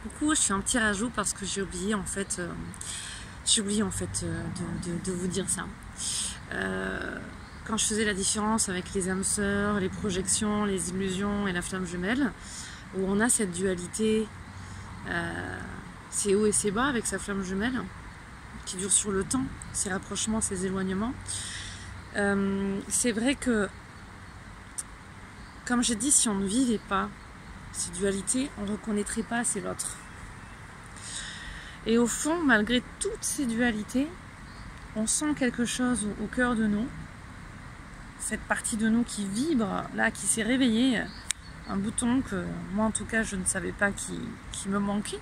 Coucou, je fais un petit rajout parce que j'ai oublié en fait, de vous dire ça. Quand je faisais la différence avec les âmes sœurs, les projections, les illusions et la flamme jumelle, où on a cette dualité, c'est haut et c'est bas avec sa flamme jumelle, qui dure sur le temps, ses rapprochements, ses éloignements. C'est vrai que, comme j'ai dit, si on ne vivait pas ces dualités, on ne reconnaîtrait pas c'est l'autre. Et au fond, malgré toutes ces dualités, on sent quelque chose au cœur de nous, cette partie de nous qui vibre, là, qui s'est réveillée, un bouton que moi en tout cas je ne savais pas qui me manquait,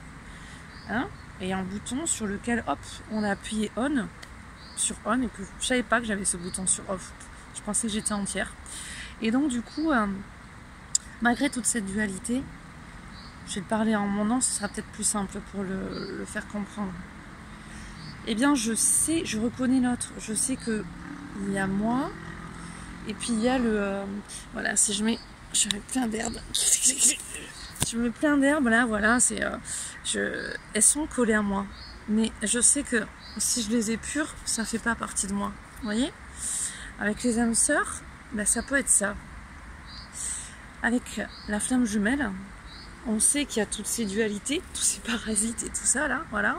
hein, et un bouton sur lequel hop, on a appuyé on, sur on, et que je savais pas que j'avais ce bouton sur off, je pensais que j'étais entière. Et donc du coup, malgré toute cette dualité, je vais te parler en mon nom, ce sera peut-être plus simple pour le faire comprendre. Eh bien, je sais, je reconnais l'autre. Je sais que il y a moi, et puis il y a le... voilà, si je mets plein d'herbes. Je mets plein d'herbes, là, voilà, elles sont collées à moi. Mais je sais que si je les épure, ça ne fait pas partie de moi. Vous voyez? Avec les âmes sœurs, ben, ça peut être ça. Avec la flamme jumelle, on sait qu'il y a toutes ces dualités, tous ces parasites et tout ça là, voilà.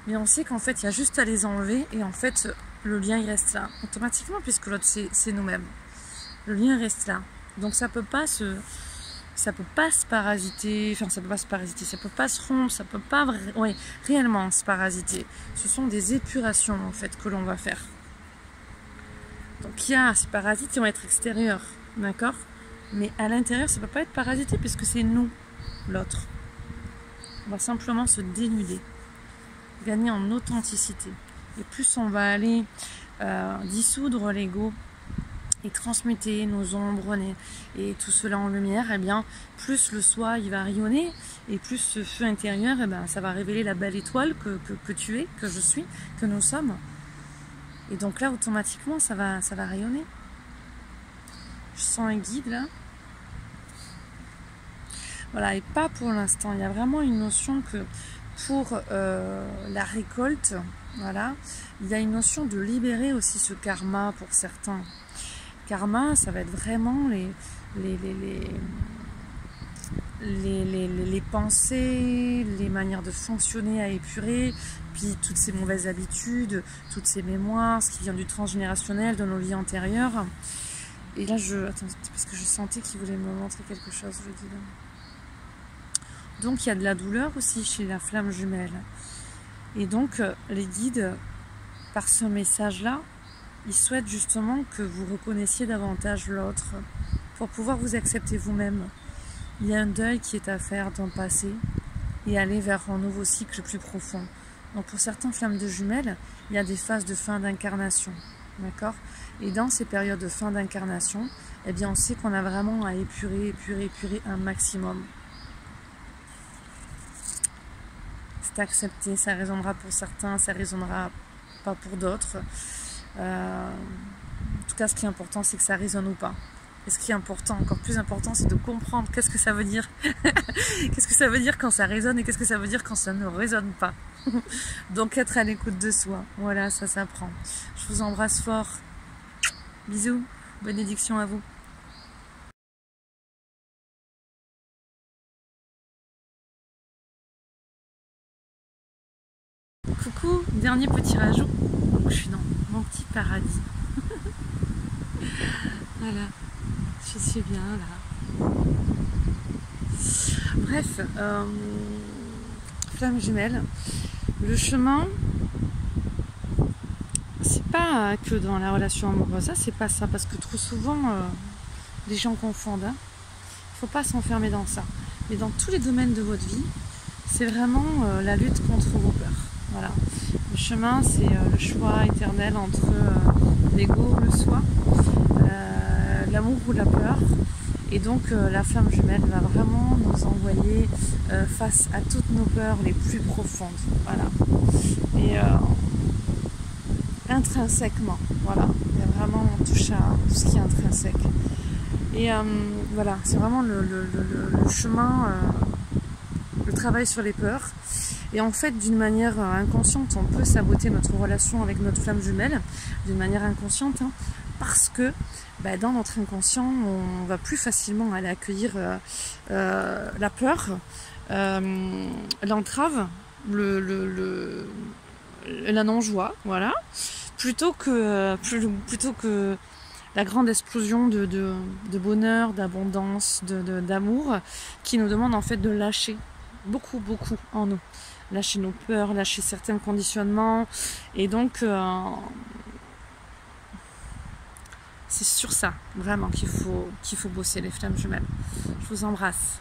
Mais on sait qu'en fait, il y a juste à les enlever et en fait, le lien il reste là, automatiquement, puisque l'autre c'est nous-mêmes. Le lien reste là. Donc ça peut pas se parasiter, enfin ça peut pas se parasiter, ça peut pas se rompre, ça peut pas réellement se parasiter. Ce sont des épurations en fait que l'on va faire. Donc il y a ces parasites qui vont être extérieurs, d'accord? Mais à l'intérieur, ça peut pas être parasité puisque c'est nous, l'autre. On va simplement se dénuder, gagner en authenticité. Et plus on va aller dissoudre l'ego et transmuter nos ombres et tout cela en lumière, et bien plus le soi il va rayonner et plus ce feu intérieur, et ben ça va révéler la belle étoile que tu es, que je suis, que nous sommes. Et donc là automatiquement ça va rayonner. Je sens un guide là. Voilà, et pas pour l'instant. Il y a vraiment une notion que pour la récolte, voilà, il y a une notion de libérer aussi ce karma pour certains. Karma, ça va être vraiment les pensées, les manières de fonctionner à épurer, puis toutes ces mauvaises habitudes, toutes ces mémoires, ce qui vient du transgénérationnel, de nos vies antérieures. Et là, attends, parce que je sentais qu'il voulait me montrer quelque chose, je dis là. Donc il y a de la douleur aussi chez la flamme jumelle. Et donc les guides, par ce message-là, ils souhaitent justement que vous reconnaissiez davantage l'autre pour pouvoir vous accepter vous-même. Il y a un deuil qui est à faire dans le passé et aller vers un nouveau cycle plus profond. Donc pour certaines flammes de jumelles, il y a des phases de fin d'incarnation. D'accord? Et dans ces périodes de fin d'incarnation, eh bien on sait qu'on a vraiment à épurer un maximum. C'est accepté, ça résonnera pour certains, ça résonnera pas pour d'autres. En tout cas, ce qui est important, c'est que ça résonne ou pas. Et ce qui est important, encore plus important, c'est de comprendre qu'est-ce que ça veut dire. Qu'est-ce que ça veut dire quand ça résonne et qu'est-ce que ça veut dire quand ça ne résonne pas. Donc être à l'écoute de soi, voilà, ça s'apprend. Je vous embrasse fort. Bisous, bénédiction à vous. Coucou, dernier petit rajout. Donc je suis dans mon petit paradis. Voilà, je suis bien là. Bref, flamme jumelle. Le chemin, c'est pas que dans la relation amoureuse, ça c'est pas ça, parce que trop souvent les gens confondent. Hein. Faut pas s'enfermer dans ça. Mais dans tous les domaines de votre vie, c'est vraiment la lutte contre vos peurs. Voilà. Le chemin, c'est le choix éternel entre l'ego, le soi, l'amour ou la peur. Et donc la flamme jumelle va vraiment nous envoyer face à toutes nos peurs les plus profondes. Voilà. Et intrinsèquement, voilà. Il y a vraiment, on touche à tout ce qui est intrinsèque. Et voilà, c'est vraiment le chemin le travail sur les peurs. Et en fait, d'une manière inconsciente, on peut saboter notre relation avec notre flamme jumelle, d'une manière inconsciente, hein, parce que dans notre inconscient, on va plus facilement aller accueillir la peur, l'entrave, la non-joie, voilà, plutôt que la grande explosion de bonheur, d'abondance, d'amour, qui nous demande en fait de lâcher beaucoup en nous. Lâcher nos peurs, lâcher certains conditionnements. Et donc, c'est sur ça, vraiment, qu'il faut bosser les flammes jumelles. Je vous embrasse.